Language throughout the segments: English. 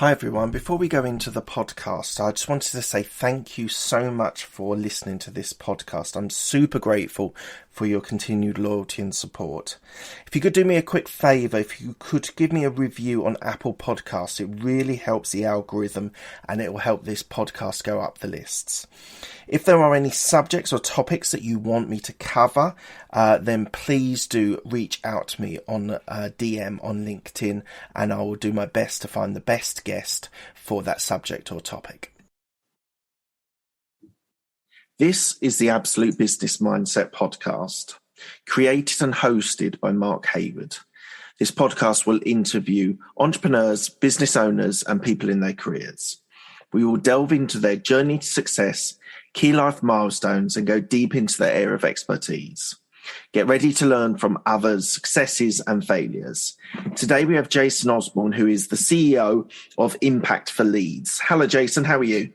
Hi everyone, before we go into the podcast, I just wanted to say thank you so much for listening to this podcast. I'm super grateful for your continued loyalty and support. If you could do me a quick favour, if you could give me a review on Apple Podcasts, it really helps the algorithm and it will help this podcast go up the lists. If there are any subjects or topics that you want me to cover, then please do reach out to me on DM on LinkedIn and I will do my best to find the best guest for that subject or topic. This is the Absolute Business Mindset podcast, created and hosted by Mark Hayward. This podcast will interview entrepreneurs, business owners, and people in their careers. We will delve into their journey to success, key life milestones, and go deep into their area of expertise. Get ready to learn from others' successes and failures. Today we have Jason Osbourn, who is the CEO of Impact for Leads. Hello, Jason. How are you?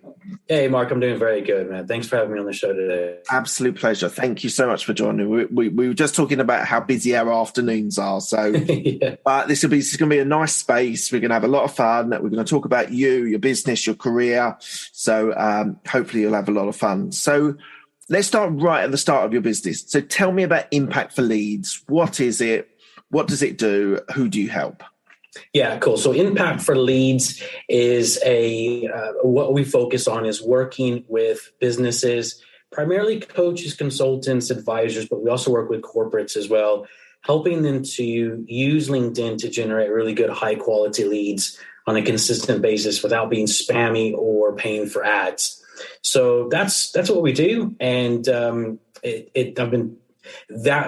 Hey, Mark. I'm doing very good, man. Thanks for having me on the show today. Absolute pleasure. Thank you so much for joining. We were just talking about how busy our afternoons are. So yeah. This is going to be a nice space. We're going to have a lot of fun. We're going to talk about you, your business, your career. So hopefully you'll have a lot of fun. So let's start right at the start of your business. So tell me about Impact for Leads. What is it? What does it do? Who do you help? Yeah, cool. So Impact for Leads is what we focus on is working with businesses, primarily coaches, consultants, advisors, but we also work with corporates as well, helping them to use LinkedIn to generate really good high quality leads on a consistent basis without being spammy or paying for ads. So that's what we do. And that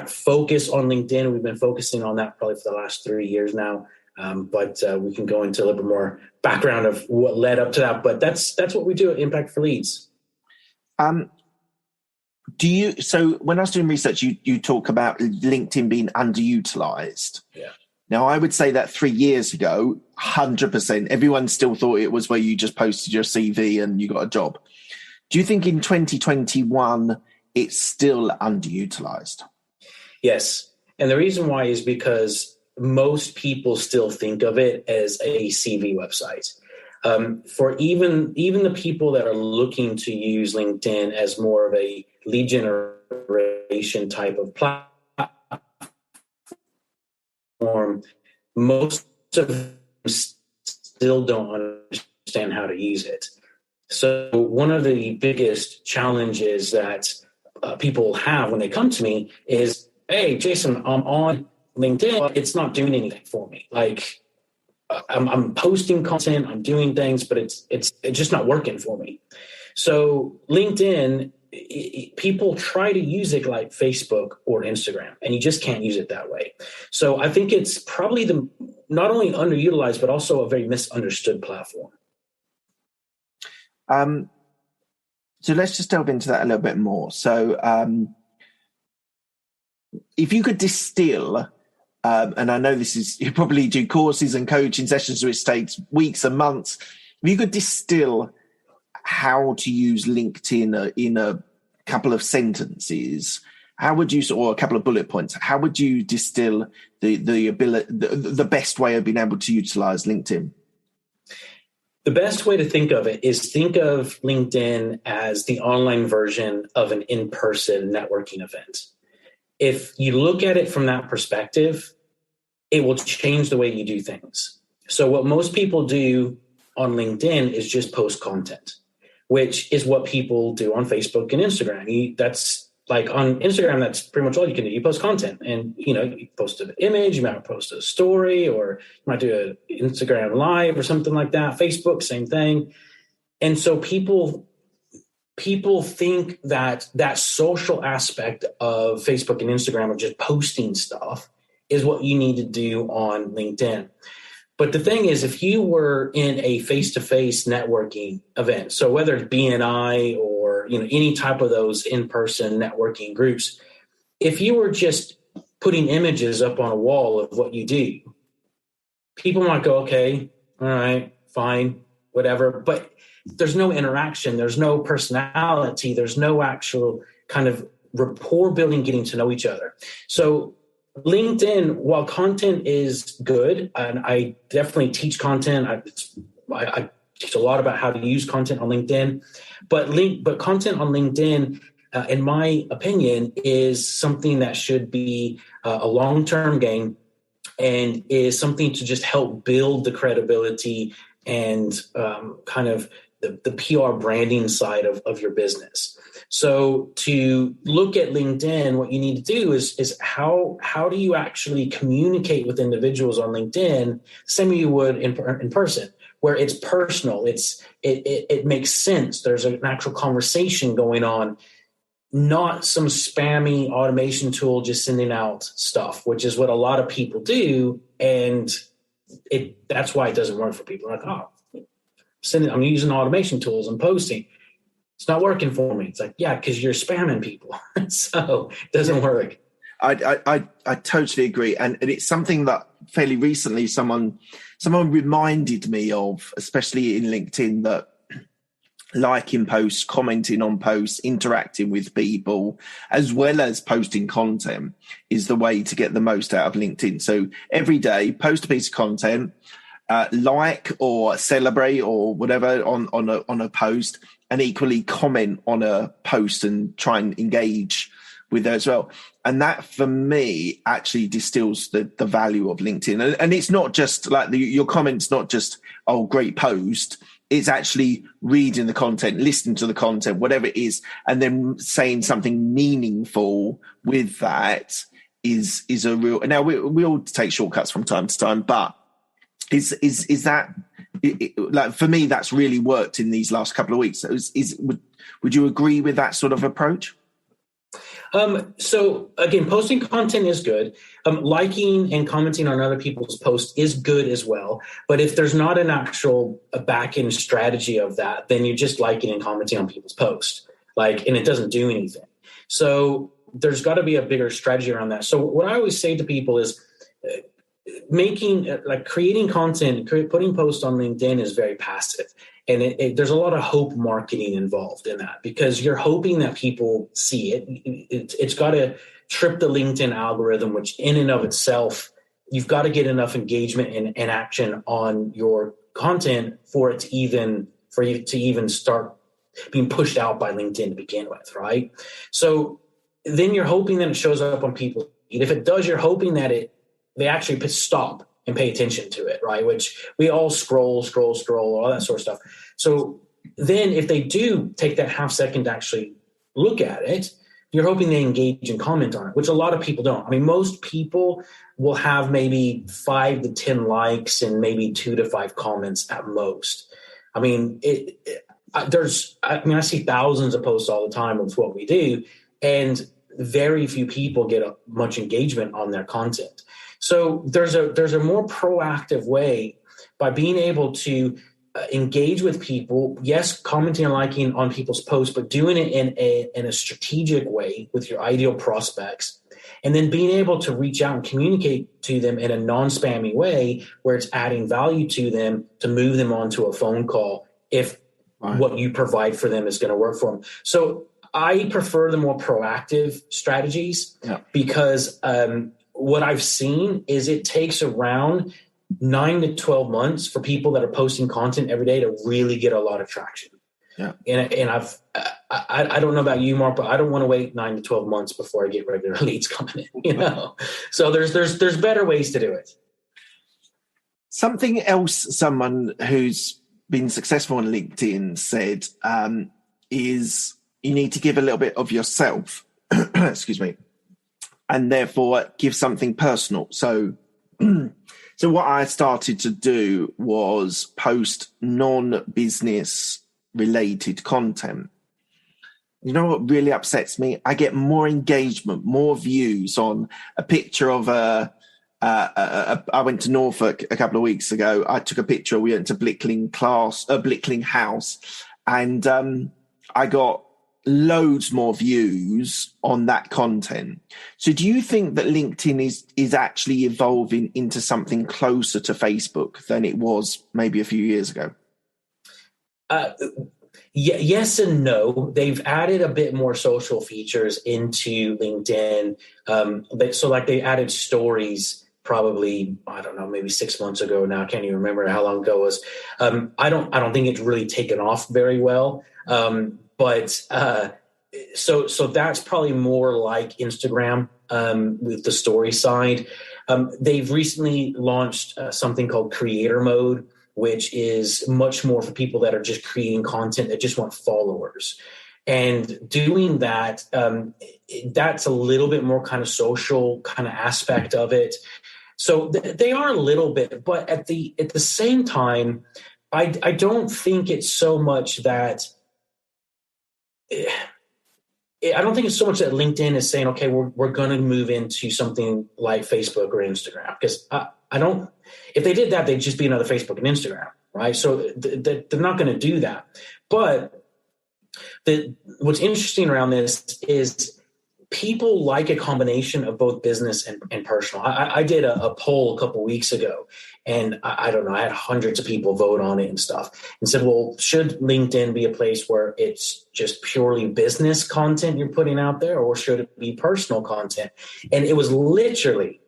focus on LinkedIn, we've been focusing on that probably for the last 3 years now. But we can go into a little bit more background of what led up to that. But that's what we do at Impact for Leads. So when I was doing research, you talk about LinkedIn being underutilized. Yeah. Now, I would say that 3 years ago, 100%, everyone still thought it was where you just posted your CV and you got a job. Do you think in 2021, it's still underutilized? Yes. And the reason why is because most people still think of it as a CV website. For even the people that are looking to use LinkedIn as more of a lead generation type of platform, most of them still don't understand how to use it. So one of the biggest challenges that people have when they come to me is, hey, Jason, I'm on LinkedIn, it's not doing anything for me. Like I'm posting content, I'm doing things, but it's just not working for me. So LinkedIn, people try to use it like Facebook or Instagram, and you just can't use it that way. So I think it's probably not only underutilized, but also a very misunderstood platform. So let's just delve into that a little bit more. So if you could distill, and I know you probably do courses and coaching sessions, which takes weeks and months. If you could distill how to use LinkedIn in a couple of sentences, how would you, or a couple of bullet points, how would you distill the best way of being able to utilize LinkedIn? The best way to think of it is think of LinkedIn as the online version of an in-person networking event. If you look at it from that perspective, it will change the way you do things. So what most people do on LinkedIn is just post content, which is what people do on Facebook and Instagram. That's like on Instagram, that's pretty much all you can do. You post content and, you post an image, you might post a story, or you might do an Instagram live or something like that. Facebook, same thing. And so people think that social aspect of Facebook and Instagram of just posting stuff is what you need to do on LinkedIn. But the thing is, if you were in a face-to-face networking event, so whether it's BNI or any type of those in-person networking groups, if you were just putting images up on a wall of what you do, people might go, okay, all right, fine, whatever. But there's no interaction, there's no personality, there's no actual kind of rapport building, getting to know each other. So LinkedIn, while content is good, and I definitely teach content, it's I teach a lot about how to use content on LinkedIn, but content on LinkedIn, in my opinion, is something that should be a long-term game, and is something to just help build the credibility and kind of the PR branding side of your business. So to look at LinkedIn, what you need to do is how do you actually communicate with individuals on LinkedIn, same as you would in person, where it's personal, it makes sense. There's an actual conversation going on, not some spammy automation tool just sending out stuff, which is what a lot of people do. And that's why it doesn't work for people. Like, I'm using automation tools, I'm posting. It's not working for me. It's like, yeah, because you're spamming people. So it doesn't work. I totally agree. And it's something that fairly recently someone reminded me of, especially in LinkedIn, that liking posts, commenting on posts, interacting with people, as well as posting content is the way to get the most out of LinkedIn. So every day, post a piece of content, like or celebrate or whatever on a post, and equally comment on a post and try and engage with that as well. And that, for me, actually distills the value of LinkedIn. And it's not just like your comments, not just, oh, great post. It's actually reading the content, listening to the content, whatever it is, and then saying something meaningful with that is a real. Now we all take shortcuts from time to time, but is that like, for me, that's really worked in these last couple of weeks. So would you agree with that sort of approach? So again, posting content is good. Liking and commenting on other people's posts is good as well. But if there's not an actual back-end strategy of that, then you're just liking and commenting on people's posts, and it doesn't do anything. So there's got to be a bigger strategy around that. So what I always say to people is creating content, putting posts on LinkedIn is very passive. And there's a lot of hope marketing involved in that, because you're hoping that people see it. It's got to trip the LinkedIn algorithm, which in and of itself, you've got to get enough engagement and action on your content for you to even start being pushed out by LinkedIn to begin with, right? So then you're hoping that it shows up on people. And if it does, you're hoping that they actually stop and pay attention to it, right? Which we all scroll, all that sort of stuff. So then if they do take that half second to actually look at it, you're hoping they engage and comment on it, which a lot of people don't. I mean, most people will have maybe 5 to 10 likes and maybe 2 to 5 comments at most. I mean, I see thousands of posts all the time with what we do, and very few people get much engagement on their content. So there's a more proactive way by being able to engage with people. Yes, commenting and liking on people's posts, but doing it in a strategic way with your ideal prospects, and then being able to reach out and communicate to them in a non-spammy way where it's adding value to them to move them onto a phone call if what you provide for them is going to work for them. So I prefer the more proactive strategies because what I've seen is it takes around 9 to 12 months for people that are posting content every day to really get a lot of traction. Yeah. And I don't know about you, Mark, but I don't want to wait 9 to 12 months before I get regular leads coming in, So there's better ways to do it. Something else someone who's been successful on LinkedIn said is you need to give a little bit of yourself, excuse me, and therefore give something personal. So what I started to do was post non-business related content. You know what really upsets me? I get more engagement, more views on a picture of I went to Norfolk a couple of weeks ago. I took a picture. We went to Blickling House, and I got loads more views on that content. So do you think that LinkedIn is actually evolving into something closer to Facebook than it was maybe a few years ago? Yes and no. They've added a bit more social features into LinkedIn. So like they added stories probably, I don't know, maybe 6 months ago now. I can't even remember how long ago it was. I don't think it's really taken off very well. So that's probably more like Instagram with the story side. They've recently launched something called Creator Mode, which is much more for people that are just creating content that just want followers. And doing that, that's a little bit more kind of social kind of aspect of it. So they are a little bit, but at the same time, I don't think it's so much that. I don't think it's so much that LinkedIn is saying, okay, we're going to move into something like Facebook or Instagram, because I don't. If they did that, they'd just be another Facebook and Instagram, right? So they're not going to do that. But what's interesting around this is people like a combination of both business and personal. I did a poll a couple of weeks ago, and I don't know, I had hundreds of people vote on it and stuff, and said, well, should LinkedIn be a place where it's just purely business content you're putting out there, or should it be personal content? And it was literally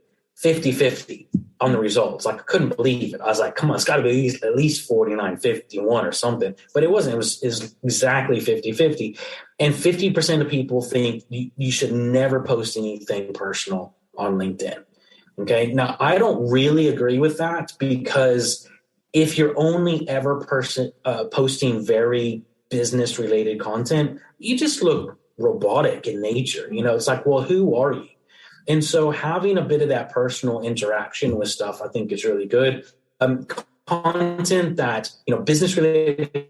50-50 on the results. Like, I couldn't believe it. I was like, come on, it's got to be at least 49-51 or something. But it wasn't. It was exactly 50-50. And 50% of people think you should never post anything personal on LinkedIn. Okay. Now, I don't really agree with that, because if you're only ever posting very business related content, you just look robotic in nature. It's like, well, who are you? And so having a bit of that personal interaction with stuff, I think, is really good. Content that, business related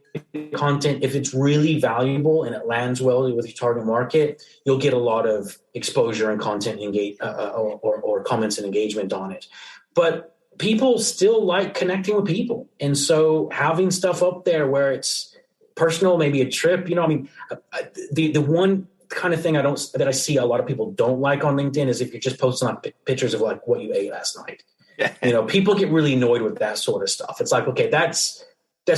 content, if it's really valuable and it lands well with your target market, you'll get a lot of exposure and content or comments and engagement on it. But people still like connecting with people. And so having stuff up there where it's personal, maybe a trip, the one kind of thing that I see a lot of people don't like on LinkedIn is if you're just posting on pictures of like what you ate last night. People get really annoyed with that sort of stuff. It's like, okay, that's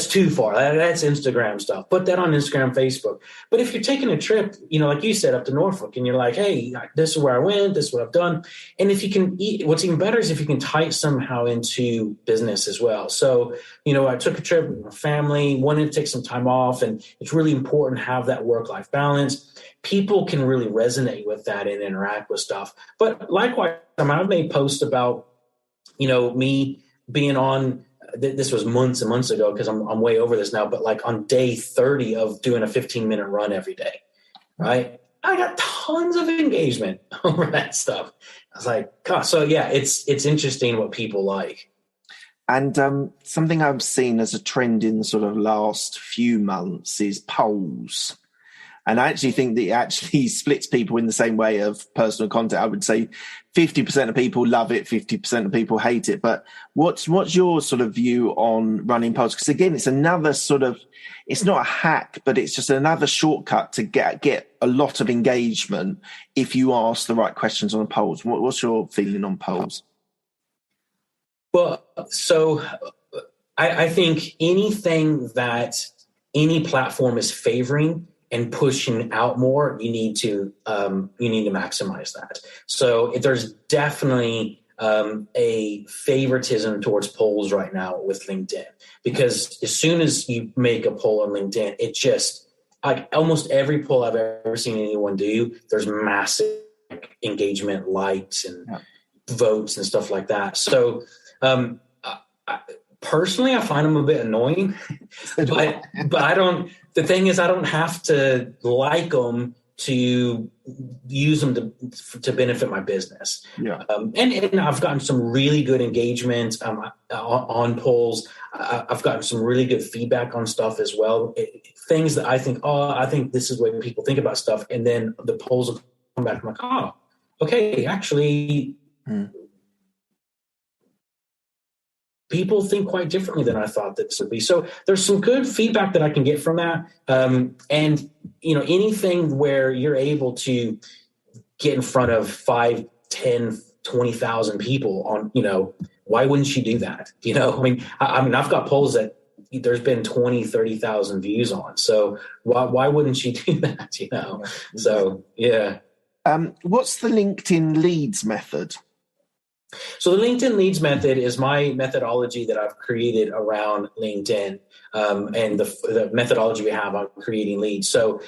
too far. That's Instagram stuff. Put that on Instagram, Facebook. But if you're taking a trip, like you said, up to Norfolk, and you're like, hey, this is where I went, this is what I've done. And if you can what's even better is if you can tie it somehow into business as well. So, I took a trip with my family, wanted to take some time off, and it's really important to have that work-life balance. People can really resonate with that and interact with stuff. But likewise, I've made posts about, me being on, this was months and months ago, because I'm way over this now, but like on day 30 of doing a 15-minute run every day, right? I got tons of engagement over that stuff. I was like, God. So yeah, it's interesting what people like. And something I've seen as a trend in the sort of last few months is polls. And I actually think that it actually splits people in the same way of personal content. I would say 50% of people love it, 50% of people hate it. But what's your sort of view on running polls? Because again, it's another sort of, it's not a hack, but it's just another shortcut to get a lot of engagement if you ask the right questions on the polls. What's your feeling on polls? Well, so I think anything that any platform is favoring and pushing out more, you need to maximize that. So there's definitely a favoritism towards polls right now with LinkedIn, because as soon as you make a poll on LinkedIn, it just, like, almost every poll I've ever seen anyone do, there's massive engagement, likes, and votes and stuff like that. So personally, I find them a bit annoying, but I don't. The thing is, I don't have to like them to use them to benefit my business. Yeah. And I've gotten some really good engagement on polls. I've gotten some really good feedback on stuff as well. Things that I think this is what people think about stuff, and then the polls will come back. I'm like, okay, actually. People think quite differently than I thought this would be. So there's some good feedback that I can get from that. And, anything where you're able to get in front of 5, 10, 20,000 people on, why wouldn't you do that? I've got polls that there's been 20, 30,000 views on. So why wouldn't you do that? So, yeah. What's the LinkedIn leads method? So the LinkedIn leads method is my methodology that I've created around LinkedIn, and the methodology we have on creating leads. So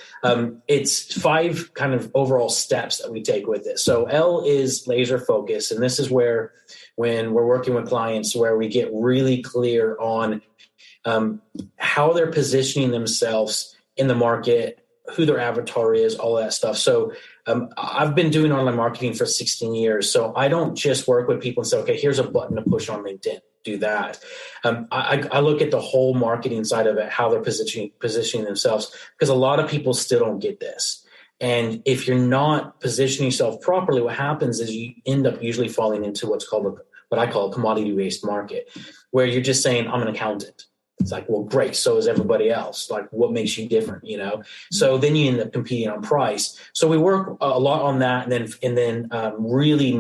it's 5 kind of overall steps that we take with it. So L is laser focus. And this is where, when we're working with clients, where we get really clear on how they're positioning themselves in the market, who their avatar is, all that stuff. So I've been doing online marketing for 16 years. So I don't just work with people and say, okay, here's a button to push on LinkedIn, do that. I look at the whole marketing side of it, how they're positioning themselves, because a lot of people still don't get this. And if you're not positioning yourself properly, what happens is you end up usually falling into what I call a commodity-based market, where you're just saying, I'm an accountant. It's like, well, great. So is everybody else. Like, what makes you different, So then you end up competing on price. So we work a lot on that, and then really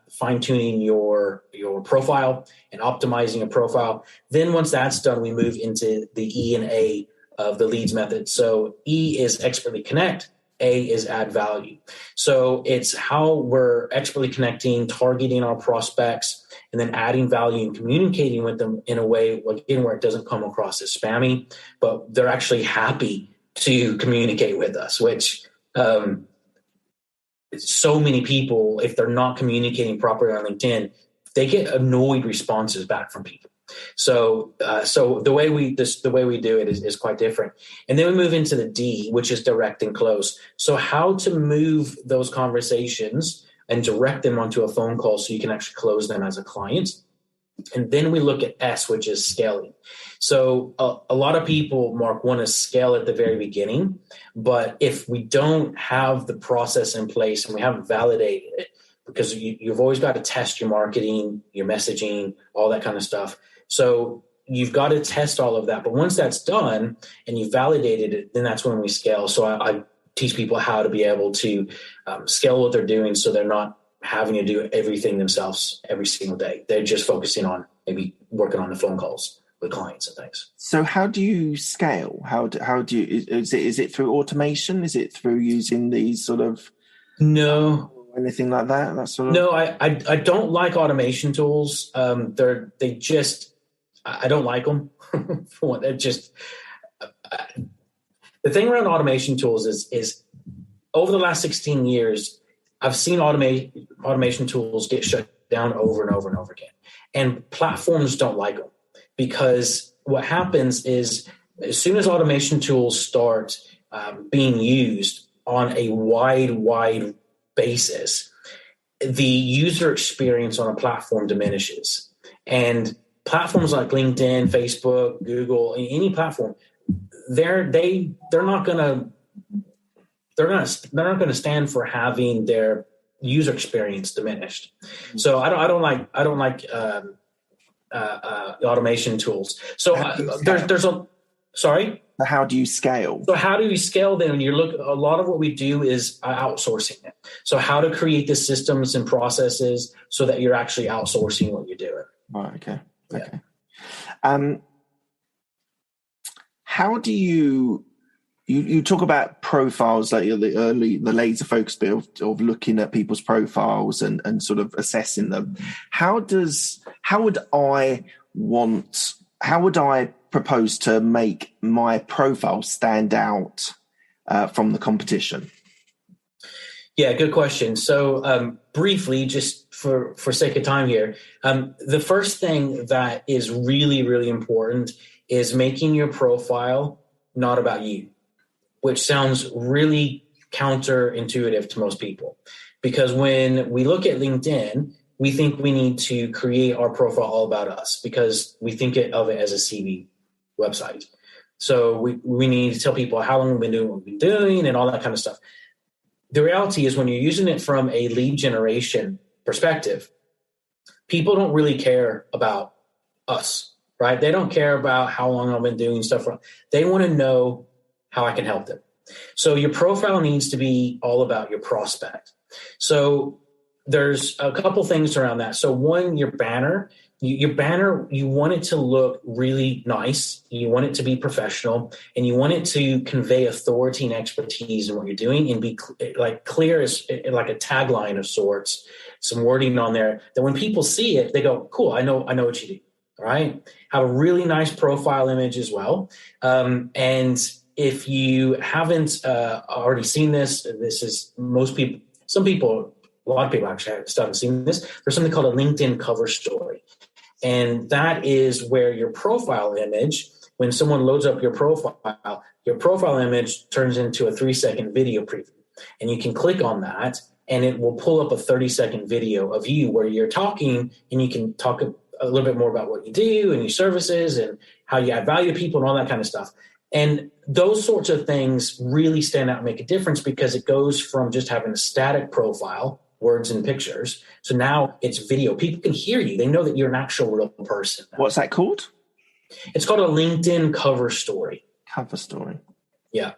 fine tuning your profile and optimizing a profile. Then once that's done, we move into the E and A of the leads method. So E is expertly connect. A is add value. So it's how we're expertly connecting, targeting our prospects, and then adding value and communicating with them in a way, again, where it doesn't come across as spammy, but they're actually happy to communicate with us, which so many people, if they're not communicating properly on LinkedIn, they get annoyed responses back from people. So the way we do it is quite different. And then we move into the D, which is direct and close. So how to move those conversations and direct them onto a phone call so you can actually close them as a client. And then we look at S, which is scaling. So a lot of people, Mark, want to scale at the very beginning, but if we don't have the process in place and we haven't validated it, because you've always got to test your marketing, your messaging, all that kind of stuff. So you've got to test all of that. But once that's done and you've validated it, then that's when we scale. So I teach people how to be able to scale what they're doing, so they're not having to do everything themselves every single day. They're just focusing on maybe working on the phone calls with clients and things. So how do you scale? How do you, is it through automation? Is it through using these sort of anything like that? That sort of. No, I don't like automation tools. I don't like them. The thing around automation tools is over the last 16 years, I've seen automation tools get shut down over and over and over again. And platforms don't like them, because what happens is, as soon as automation tools start being used on a wide basis, the user experience on a platform diminishes. And platforms like LinkedIn, Facebook, Google, any platform, they're not going to stand for having their user experience diminished. So I don't like automation tools. So sorry. How do you scale? So how do we scale then? A lot of what we do is outsourcing it. So how to create the systems and processes so that you're actually outsourcing what you're doing. Right. Okay. Yeah. Okay. How do you talk about profiles, like the laser focus bit of looking at people's profiles and sort of assessing them. How would I propose to make my profile stand out from the competition? Yeah, good question. So briefly, just for sake of time here, the first thing that is really, really important is making your profile not about you, which sounds really counterintuitive to most people. Because when we look at LinkedIn, we think we need to create our profile all about us, because we think of it as a CV website. So we need to tell people how long we've been doing what we've been doing and all that kind of stuff. The reality is, when you're using it from a lead generation perspective, people don't really care about us, right? They don't care about how long I've been doing stuff. They want to know how I can help them. So your profile needs to be all about your prospect. So there's a couple things around that. So one, your banner your banner, you want it to look really nice. You want it to be professional, and you want it to convey authority and expertise in what you're doing, and be clear as like a tagline of sorts, some wording on there that when people see it, they go, cool, I know what you do. All right. Have a really nice profile image as well. And if you haven't already seen this, this is a lot of people actually haven't seen this. There's something called a LinkedIn cover story. And that is where your profile image, when someone loads up your profile image turns into a 3-second video preview. And you can click on that and it will pull up a 30-second video of you where you're talking, and you can talk a little bit more about what you do and your services and how you add value to people and all that kind of stuff. And those sorts of things really stand out and make a difference, because it goes from just having a static profile, words and pictures. So now it's video. People can hear you. They know that you're an actual real person. What's that called? It's called a LinkedIn cover story. Cover story. Yeah.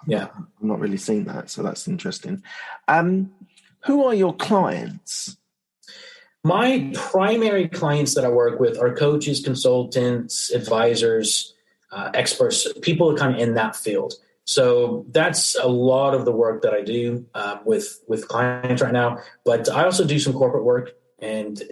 Yeah. I've not really seen that, so that's interesting. Who are your clients? My primary clients that I work with are coaches, consultants, advisors, experts, people kind of in that field. So that's a lot of the work that I do with clients right now. But I also do some corporate work and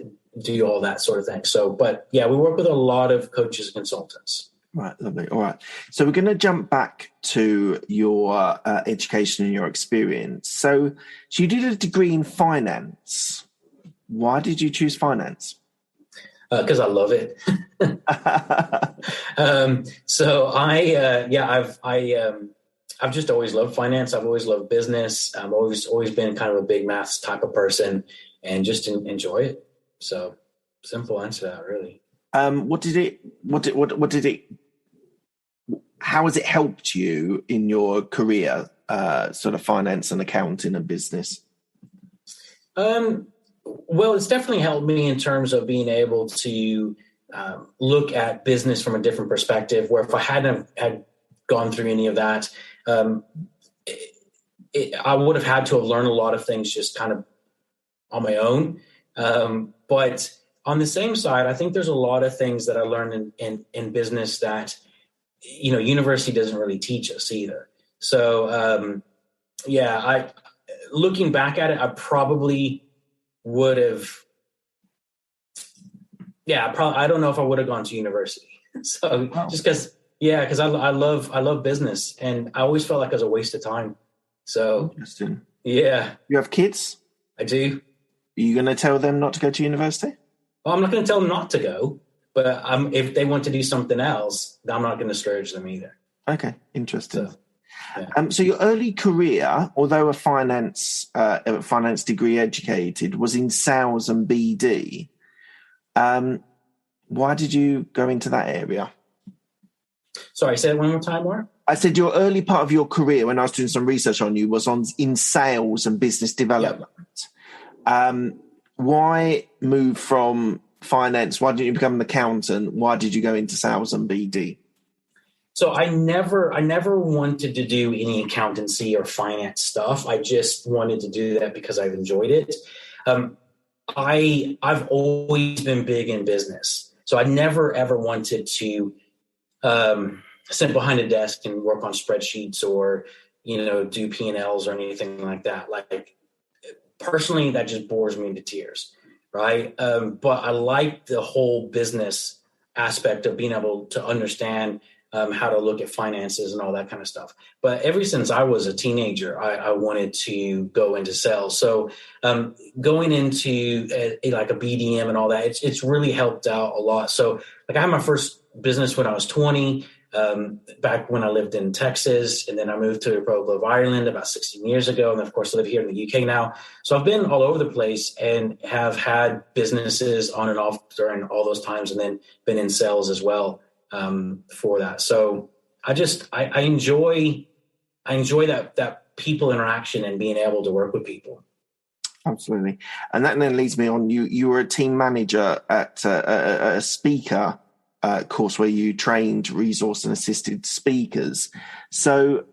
do all that sort of thing. So, but yeah, we work with a lot of coaches and consultants. Right, lovely. All right. So we're going to jump back to your education and your experience. So you did a degree in finance. Why did you choose finance? Because I love it. So I've just always loved finance. I've always loved business. I've always been kind of a big maths type of person, and just enjoy it. So simple answer to that, really. How has it helped you in your career, sort of finance and accounting and business? Well, it's definitely helped me in terms of being able to look at business from a different perspective, where if I hadn't had gone through any of that, I would have had to have learned a lot of things just kind of on my own. But on the same side, I think there's a lot of things that I learned in business that, university doesn't really teach us either. So, looking back at it, I probably would have, I don't know if I would have gone to university. So just because I love business, and I always felt like it was a waste of time. So interesting. Yeah. You have kids? I do. Are you going to tell them not to go to university? Well, I'm not going to tell them not to go, but if they want to do something else, I'm not going to discourage them either. Okay, interesting. So, yeah. So your early career, although a finance degree educated, was in sales and BD. Why did you go into that area? Sorry, say it one more time, Mark. I said your early part of your career, when I was doing some research on you, was in sales and business development. Yep. Why move from finance? Why didn't you become an accountant? Why did you go into sales and BD? So I never wanted to do any accountancy or finance stuff. I just wanted to do that because I've enjoyed it. I've always been big in business. So I never, ever wanted to sit behind a desk and work on spreadsheets or, do P&Ls or anything like that. Like, personally, that just bores me to tears, right? But I like the whole business aspect of being able to understand how to look at finances and all that kind of stuff. But ever since I was a teenager, I wanted to go into sales. So going into a BDM and all that, it's really helped out a lot. So I had my first business when I was 20, back when I lived in Texas, and then I moved to the Republic of Ireland about 16 years ago. And of course, I live here in the UK now. So I've been all over the place and have had businesses on and off during all those times, and then been in sales as well for that. So I enjoy that people interaction and being able to work with people. Absolutely. And that then leads me on. You were a team manager at a speaker course where you trained resource and assisted speakers. So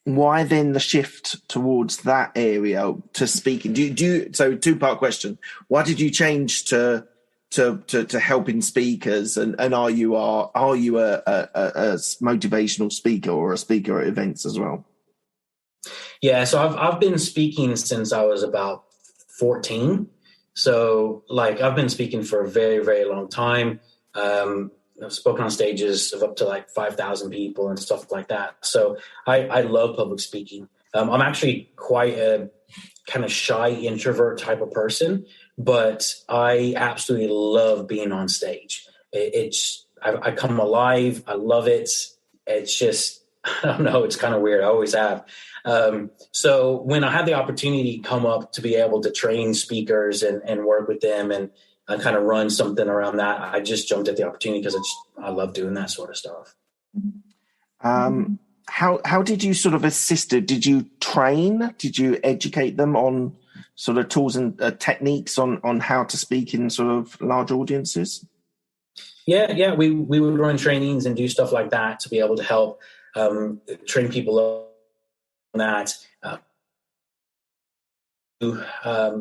why then the shift towards that area to speaking? So 2-part question. Why did you change to to helping speakers, and are you a motivational speaker or a speaker at events as well? Yeah, so I've been speaking since I was about 14. So like I've been speaking for a very, very long time. I've spoken on stages of up to like 5,000 people and stuff like that. So I love public speaking. I'm actually quite a kind of shy introvert type of person, but I absolutely love being on stage. I come alive. I love it. It's just, I don't know, it's kind of weird. I always have. So when I had the opportunity to come up to be able to train speakers and work with them and kind of run something around that, I just jumped at the opportunity because I love doing that sort of stuff. How did you sort of assist it? Did you train? Did you educate them on sort of tools and techniques on how to speak in sort of large audiences? Yeah. We would run trainings and do stuff like that to be able to help train people up on that.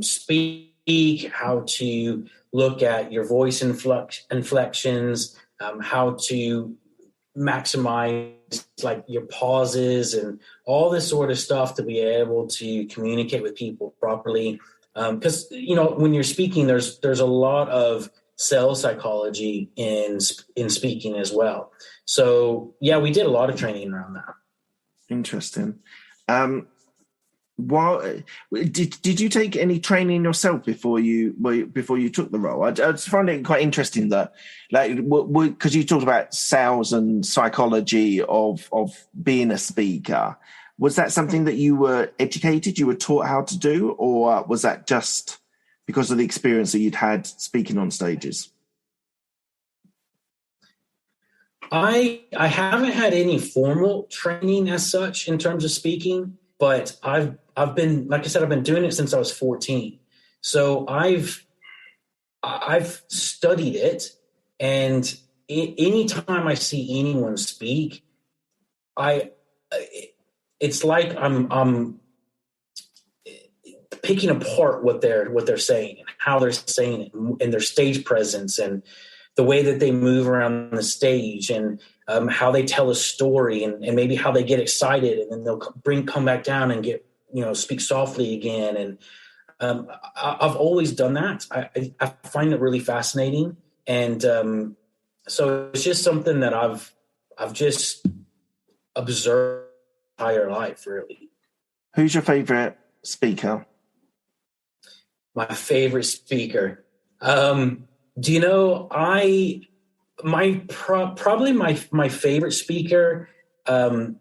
Speak, how to look at your voice inflections, how to maximize like your pauses and all this sort of stuff to be able to communicate with people properly. Because when you're speaking, there's a lot of sales psychology in speaking as well. So yeah, we did a lot of training around that. Interesting. Did you take any training yourself before you took the role? I just find it quite interesting that, like, because you talked about sales and psychology of being a speaker. Was that something that you were educated, you were taught how to do, or was that just because of the experience that you'd had speaking on stages? I haven't had any formal training as such in terms of speaking, but I've been, like I said, I've been doing it since I was 14. So I've studied it, and anytime I see anyone speak, it's like I'm picking apart what they're saying and how they're saying it, and their stage presence and the way that they move around the stage, and how they tell a story, and maybe how they get excited and then they'll come back down and get, speak softly again. And I've always done that. I find it really fascinating. And so it's just something that I've just observed my entire life, really. Who's your favorite speaker? My favorite speaker. Do you know, probably my favorite speaker, I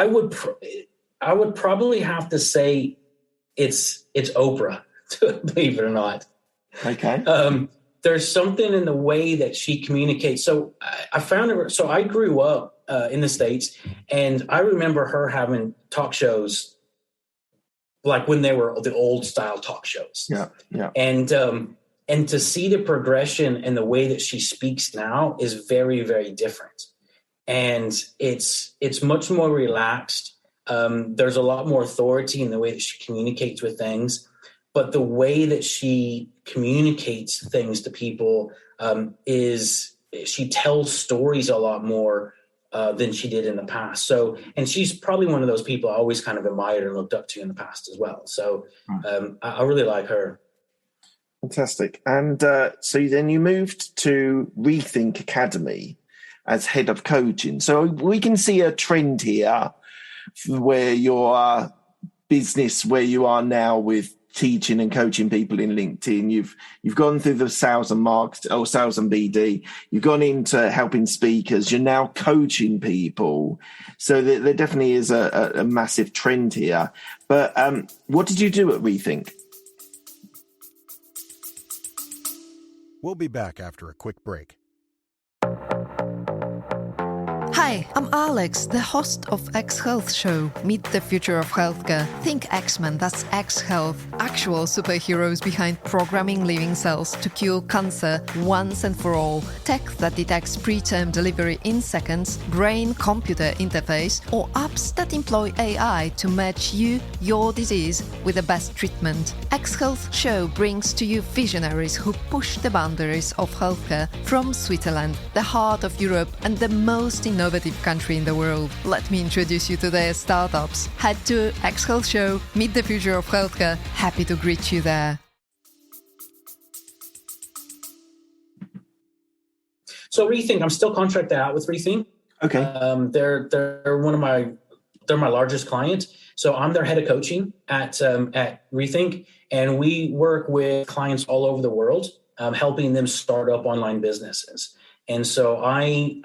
would probably have to say it's Oprah, believe it or not. Okay. There's something in the way that she communicates. So I found her. So I grew up in the States, and I remember her having talk shows like when they were the old style talk shows. Yeah. And to see the progression and the way that she speaks now is very, very different. And it's much more relaxed. There's a lot more authority in the way that she communicates with things. But the way that she communicates things to people is she tells stories a lot more than she did in the past. So, and she's probably one of those people I always kind of admired and looked up to in the past as well. So I really like her. Fantastic. And so then you moved to Rethink Academy as head of coaching. So we can see a trend here where your business, where you are now with teaching and coaching people in LinkedIn, you've gone through the sales and market or sales and BD. You've gone into helping speakers. You're now coaching people. So there definitely is a massive trend here. But what did you do at Rethink? We'll be back after a quick break. Hi, Hi, I'm Alex, the host of X Health Show. Meet the future of healthcare. Think X-Men, that's X Health. Actual superheroes behind programming living cells to cure cancer once and for all. Tech that detects preterm delivery in seconds, brain-computer interface, or apps that employ AI to match you, your disease, with the best treatment. X Health Show brings to you visionaries who push the boundaries of healthcare from Switzerland, the heart of Europe and the most innovative country in the world. Let me introduce you to their startups. Head to X Health Show, meet the future of healthcare. Happy to greet you there. So Rethink, I'm still contracted out with Rethink. Okay. They're my largest client. So I'm their head of coaching at Rethink, and we work with clients all over the world, helping them start up online businesses. And so I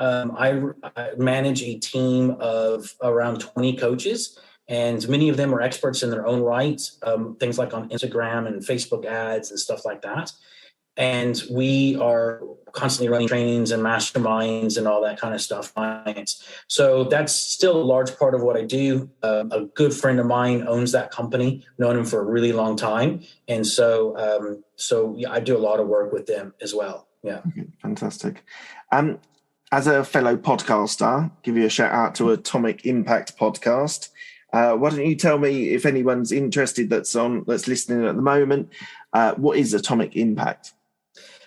manage a team of around 20 coaches, and many of them are experts in their own right, things like on Instagram and Facebook ads and stuff like that. And we are constantly running trainings and masterminds and all that kind of stuff. So that's still a large part of what I do. A good friend of mine owns that company, known him for a really long time. And so yeah, I do a lot of work with them as well. Yeah. Okay, fantastic. As a fellow podcaster, give you a shout out to Atomic Impact podcast. Why don't you tell me, if anyone's interested that's listening at the moment, what is Atomic Impact?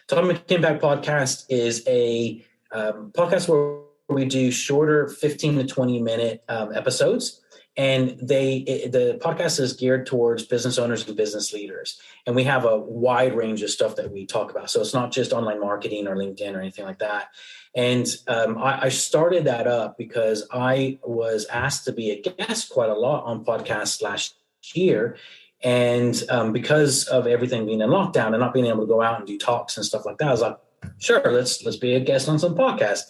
Atomic Impact podcast is a podcast where we do shorter 15 to 20 minute episodes. And the podcast is geared towards business owners and business leaders. And we have a wide range of stuff that we talk about. So it's not just online marketing or LinkedIn or anything like that. And I started that up because I was asked to be a guest quite a lot on podcasts last year. And because of everything being in lockdown and not being able to go out and do talks and stuff like that, I was like, sure, let's be a guest on some podcasts.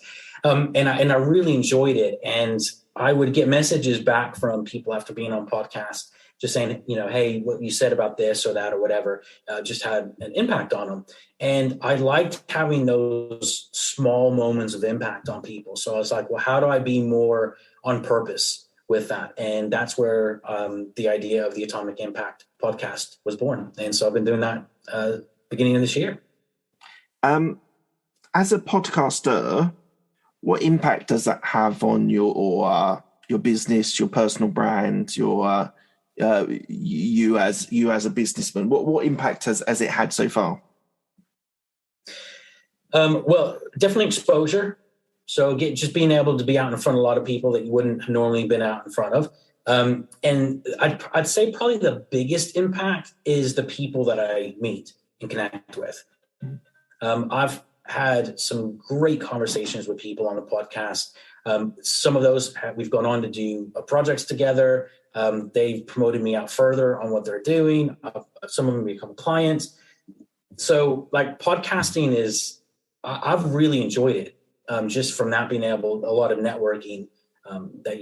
And I really enjoyed it. And I would get messages back from people after being on podcasts, just saying, hey, what you said about this or that or whatever, just had an impact on them. And I liked having those small moments of impact on people. So I was like, well, how do I be more on purpose with that? And that's where the idea of the Atomic Impact podcast was born. And so I've been doing that beginning of this year. As a podcaster, what impact does that have on your business, your personal brand, you as a businessman? What impact has it had so far? Well, definitely exposure. So just being able to be out in front of a lot of people that you wouldn't have normally been out in front of. And I'd say probably the biggest impact is the people that I meet and connect with. I've had some great conversations with people on the podcast. Some of those we've gone on to do projects together. They've promoted me out further on what they're doing. Some of them become clients. So like podcasting I've really enjoyed it. Just from that being a lot of networking that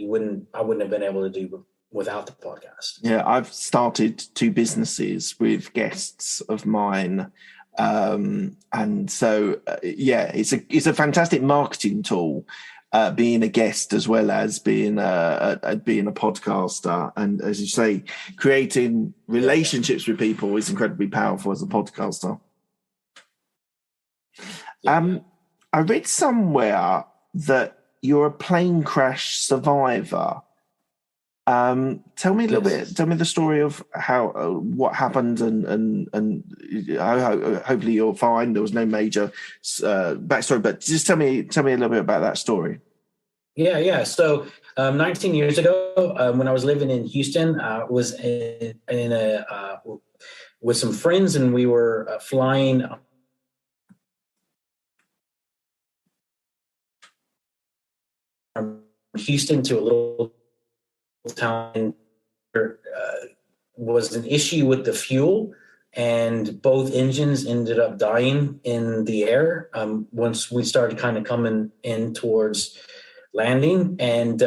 I wouldn't have been able to do without the podcast. Yeah, I've started 2 businesses with guests of mine. And so, it's a fantastic marketing tool, being a guest as well as being a podcaster. And as you say, creating relationships with people is incredibly powerful as a podcaster. I read somewhere that you're a plane crash survivor. Tell me a little bit. Tell me the story of how what happened, and hopefully you're fine. There was no major backstory, but just tell me a little bit about that story. Yeah. So 19 years ago, when I was living in Houston, I was with some friends, and we were flying from Houston to a little town. Was an issue with the fuel, and both engines ended up dying in the air once we started kind of coming in towards landing. And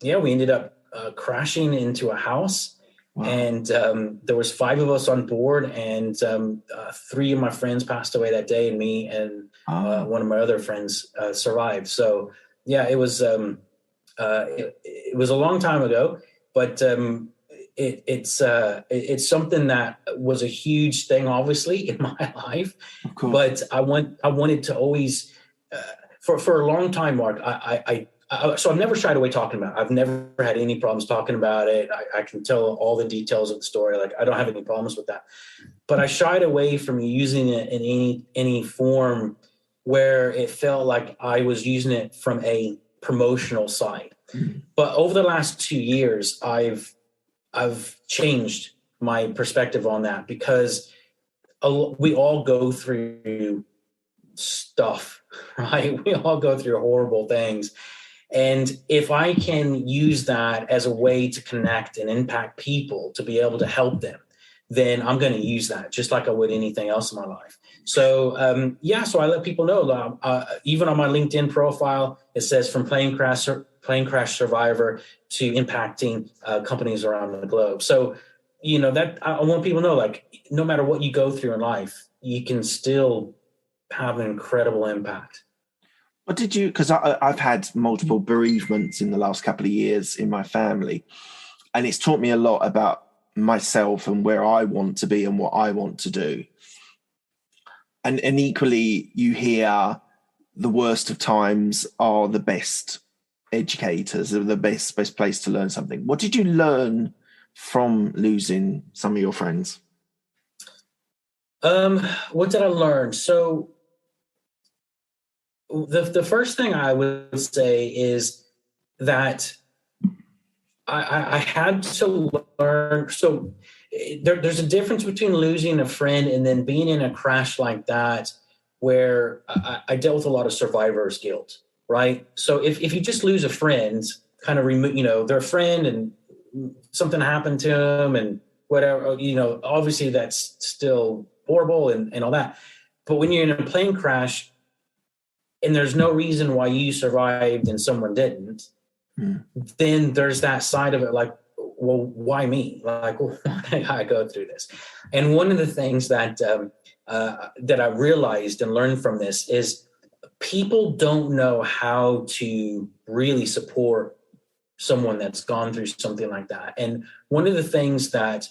we ended up crashing into a house. Wow. And there was 5 of us on board, and 3 of my friends passed away that day, and me and one of my other friends survived. So yeah, it was it was a long time ago, but it's something that was a huge thing, obviously, in my life. Of course. But I wanted to always, for a long time, Mark. So I've never shied away talking about it. I've never had any problems talking about it. I can tell all the details of the story. Like, I don't have any problems with that. But I shied away from using it in any form where it felt like I was using it from a promotional side. Mm-hmm. But over the last 2 years, I've changed my perspective on that, because we all go through stuff, right? We all go through horrible things. And if I can use that as a way to connect and impact people, to be able to help them, then I'm going to use that just like I would anything else in my life. So, so I let people know, even on my LinkedIn profile, it says from plane crash survivor to impacting companies around the globe. So, that I want people to know, like, no matter what you go through in life, you can still have an incredible impact. What did you, because I've had multiple bereavements in the last couple of years in my family, and it's taught me a lot about myself and where I want to be and what I want to do. And equally, you hear the worst of times are the best educators, are the best place to learn something. What did you learn from losing some of your friends? What did I learn? So the first thing I would say is that I had to learn. So there's a difference between losing a friend and then being in a crash like that, where I dealt with a lot of survivor's guilt, right? So if you just lose a friend, kind of they're a friend and something happened to them and whatever, obviously that's still horrible and all that. But when you're in a plane crash and there's no reason why you survived and someone didn't, then there's that side of it, like, well, why me? Like, why did I go through this? And one of the things that I realized and learned from this is people don't know how to really support someone that's gone through something like that. And one of the things that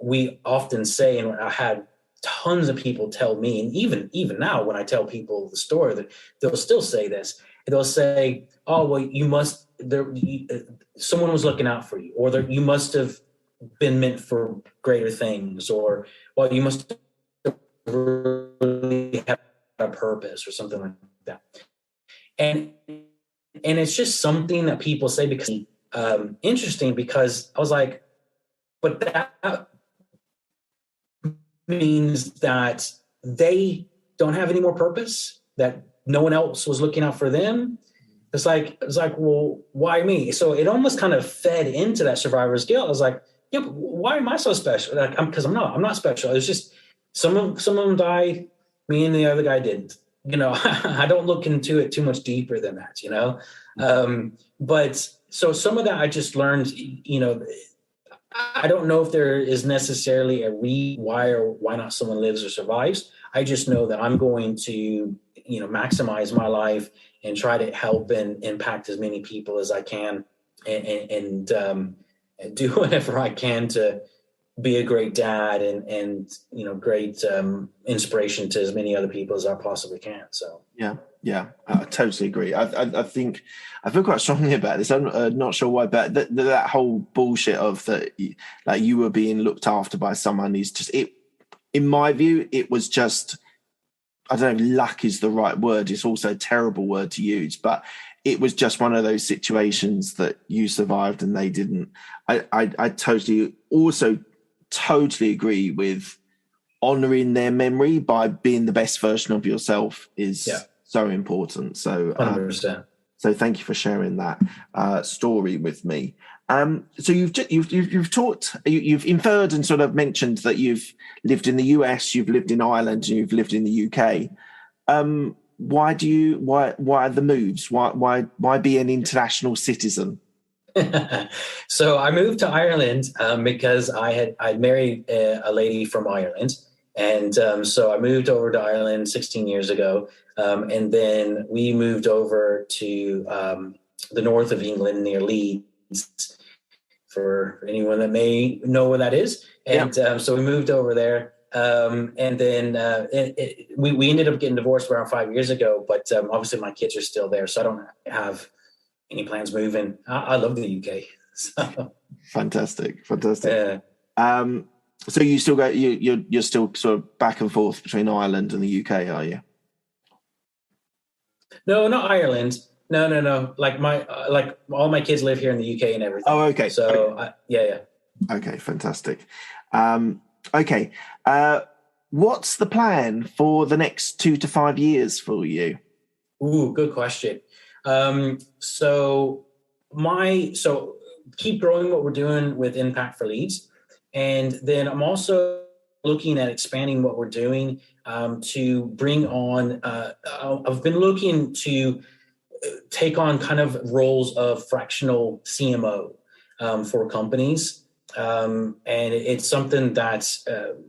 we often say, and I had tons of people tell me, and even now when I tell people the story, that they'll still say this. They'll say, "Oh, well, someone was looking out for you, or you must have been meant for greater things, or well, you must have really had a purpose," or something like that. And it's just something that people say because interesting, because I was like, but that means that they don't have any more purpose, that no one else was looking out for them. It's like, well, why me? So it almost kind of fed into that survivor's guilt. I was like, yeah, but why am I so special? Like, because I'm not special. It's just some of them died, me and the other guy didn't. I don't look into it too much deeper than that, but so some of that I just learned, I don't know if there is necessarily a why or why not someone lives or survives. I just know that I'm going to, maximize my life and try to help and impact as many people as I can, and do whatever I can to be a great dad and great inspiration to as many other people as I possibly can. So yeah, I totally agree. I think I feel quite strongly about this. I'm not sure why, but that whole bullshit of that, like, you were being looked after by someone is just it. In my view, it was just, I don't know if luck is the right word. It's also a terrible word to use, but it was just one of those situations that you survived and they didn't. I totally agree with honoring their memory by being the best version of yourself is so important. So 100%. So thank you for sharing that story with me. So you've talked, you've inferred and sort of mentioned that you've lived in the US, you've lived in Ireland, and you've lived in the UK. Why are the moves? Why be an international citizen? So I moved to Ireland because I married a lady from Ireland, And so I moved over to Ireland 16 years ago. And then we moved over to the north of England near Leeds, for anyone that may know where that is. And so we moved over there. And then we ended up getting divorced around 5 years ago. But obviously my kids are still there, so I don't have any plans moving. I love the UK. So. Fantastic. Yeah. So you still you're still sort of back and forth between Ireland and the UK, are you? No, not Ireland. No. Like all my kids live here in the UK and everything. Oh, okay. So okay. Yeah. Okay, fantastic. Okay. What's the plan for the next 2 to 5 years for you? Ooh, good question. So keep growing what we're doing with Impact for Leads. And then I'm also looking at expanding what we're doing to bring on, I've been looking to take on kind of roles of fractional CMO for companies. And it's something that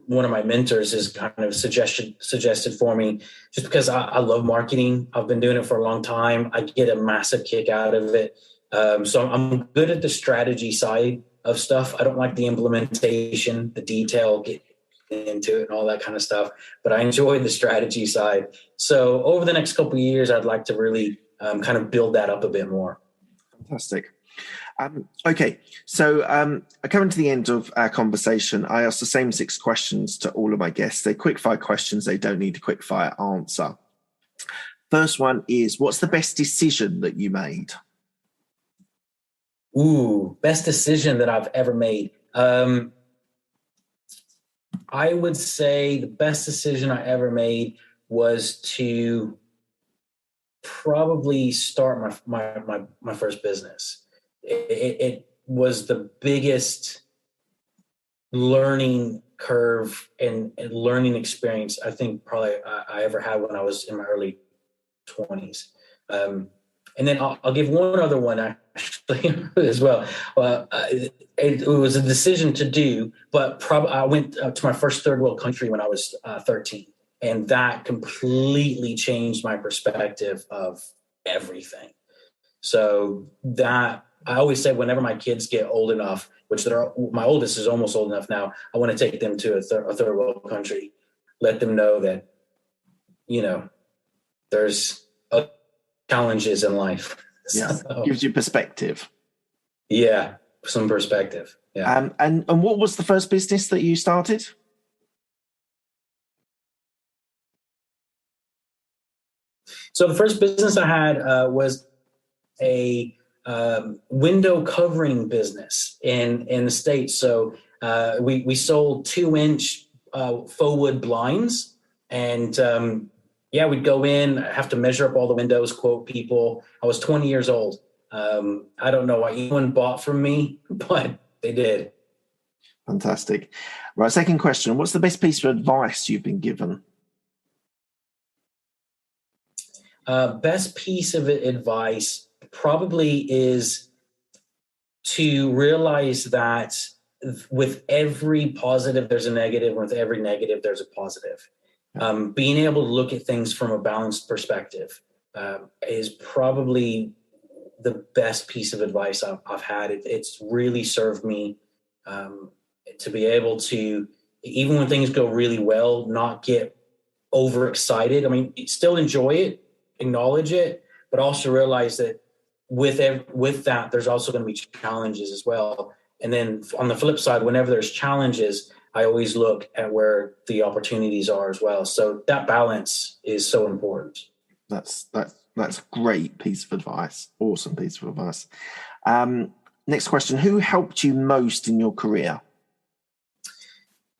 one of my mentors has kind of suggested for me, just because I love marketing. I've been doing it for a long time. I get a massive kick out of it. So I'm good at the strategy side of stuff. I don't like the implementation, the detail, get into it and all that kind of stuff, but I enjoy the strategy side. So over the next couple of years, I'd like to really kind of build that up a bit more. Fantastic. Okay, so coming to the end of our conversation, I asked the same 6 questions to all of my guests. They're quick-fire questions. They don't need a quick-fire answer. First one is, what's the best decision that you made? Ooh, best decision that I've ever made. I would say the best decision I ever made was to probably start my first business. It was the biggest learning curve and learning experience I think probably I ever had when I was in my early 20s. And then I'll give one other one actually as well. It was a decision to do, but I went to my first third world country when I was 13. And that completely changed my perspective of everything. So that I always say, whenever my kids get old enough, which my oldest is almost old enough now, I want to take them to a third world country, let them know that, there's challenges in life. Yeah, so, gives you perspective. Yeah, some perspective. Yeah. And what was the first business that you started? So the first business I had was a window covering business in the States. So we sold 2-inch faux wood blinds, and we'd go in, have to measure up all the windows, quote people. I was 20 years old. I don't know why anyone bought from me, but they did. Fantastic. Right, second question. What's the best piece of advice you've been given? Best piece of advice probably is to realize that with every positive, there's a negative. With every negative, there's a positive. Being able to look at things from a balanced perspective is probably the best piece of advice I've had. It's really served me to be able to, even when things go really well, not get overexcited. I mean, still enjoy it, acknowledge it, but also realize that with that, there's also going to be challenges as well. And then on the flip side, whenever there's challenges, I always look at where the opportunities are as well. So that balance is so important. That's a great piece of advice. Awesome piece of advice. Next question. Who helped you most in your career?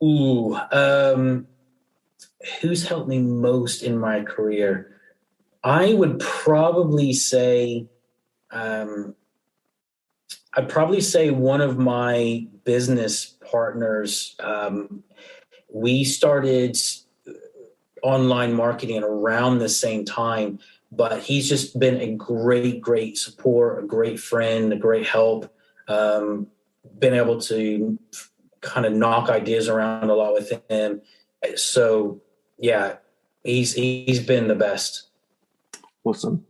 Ooh, who's helped me most in my career? I would probably say, one of my business partners. We started online marketing around the same time, but he's just been a great support, a great friend, a great help. Been able to kind of knock ideas around a lot with him. So yeah, he's been the best. Awesome.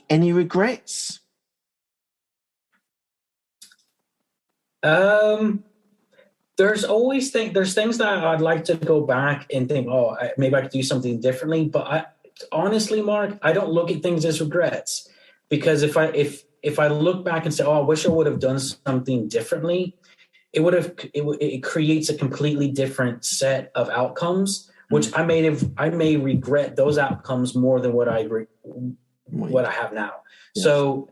Any regrets? There's things that I'd like to go back and think, maybe I could do something differently. But honestly, Mark, I don't look at things as regrets, because if I look back and say, I wish I would have done something differently, it creates a completely different set of outcomes, which I may regret those outcomes more than what I have now. Yes. So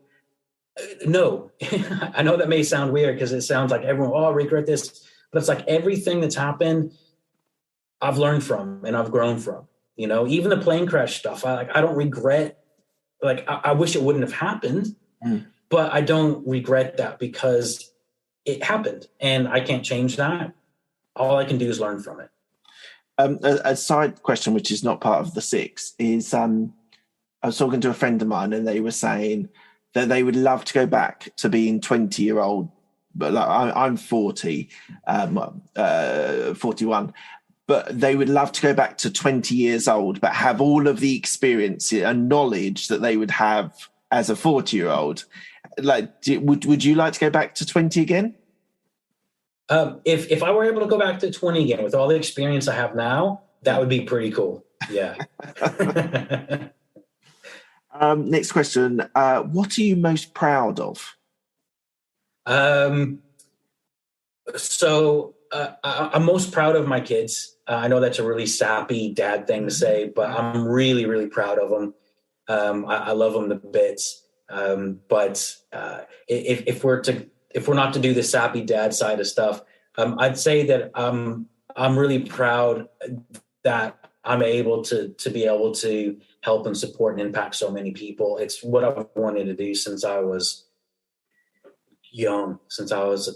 no, I know that may sound weird because it sounds like everyone, I regret this, but it's like everything that's happened, I've learned from and I've grown from. Even the plane crash stuff, I don't regret. Like I wish it wouldn't have happened, but I don't regret that because it happened and I can't change that. All I can do is learn from it. A side question, which is not part of the 6, is I was talking to a friend of mine and they were saying that they would love to go back to being 20-year-old, but like I'm 40, 41, but they would love to go back to 20 years old, but have all of the experience and knowledge that they would have as a 40-year-old. Like, would you like to go back to 20 again? If I were able to go back to 20 again with all the experience I have now, that would be pretty cool. Yeah. Next question. What are you most proud of? So I'm most proud of my kids. I know that's a really sappy dad thing to say, but I'm really, really proud of them. I love them to bits. But if we're not to do the sappy dad side of stuff, I'd say that I'm really proud that I'm able to be able to help and support and impact so many people. It's what I've wanted to do since I was young, since I was a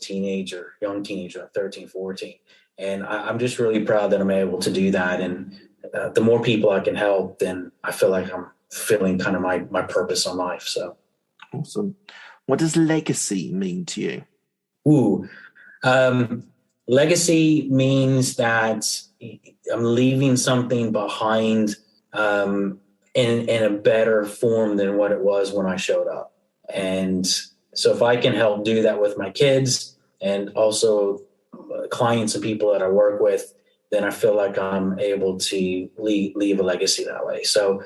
young teenager, 13, 14. And I'm just really proud that I'm able to do that. And the more people I can help, then I feel like I'm fulfilling kind of my purpose on life. So awesome. What does legacy mean to you? Legacy means that I'm leaving something behind in a better form than what it was when I showed up. And so if I can help do that with my kids and also clients and people that I work with, then I feel like I'm able to leave a legacy that way. So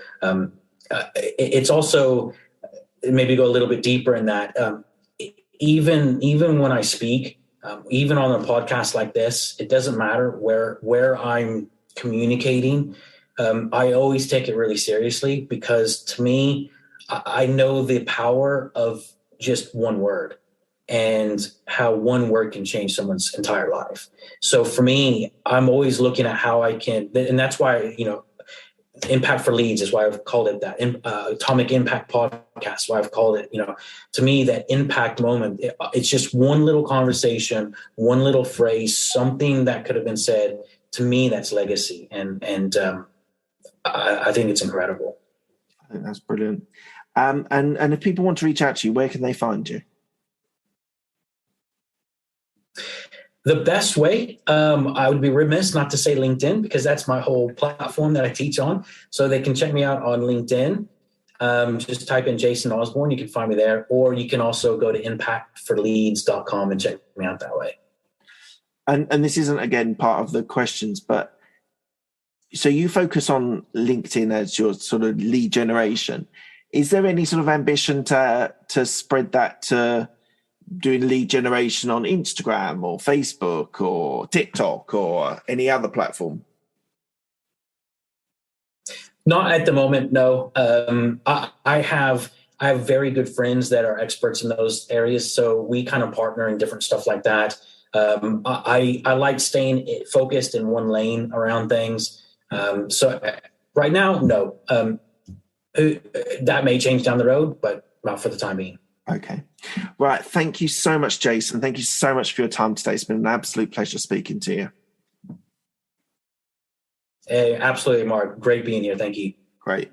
it's also, maybe go a little bit deeper in that. Even when I speak, even on a podcast like this, it doesn't matter where I'm communicating. I always take it really seriously because to me, I know the power of just one word and how one word can change someone's entire life. So for me, I'm always looking at how I can, and that's why, Impact for Leads is why I've called it that. Atomic Impact Podcast, why I've called it, to me, that impact moment. It's just one little conversation, one little phrase, something that could have been said. To me, that's legacy. And I think it's incredible. I think that's brilliant. And if people want to reach out to you, where can they find you? The best way, I would be remiss not to say LinkedIn, because that's my whole platform that I teach on. So they can check me out on LinkedIn. Just type in Jason Osbourn. You can find me there. Or you can also go to impactforleads.com and check me out that way. And this isn't, again, part of the questions, but so you focus on LinkedIn as your sort of lead generation. Is there any sort of ambition to spread that to doing lead generation on Instagram or Facebook or TikTok or any other platform? Not at the moment, no. I have very good friends that are experts in those areas, so we kind of partner in different stuff like that. I like staying focused in one lane around things. So right now, no. That may change down the road, but not for the time being. Okay. Right. Thank you so much, Jason. Thank you so much for your time today. It's been an absolute pleasure speaking to you. Hey, absolutely, Mark. Great being here. Thank you. Great.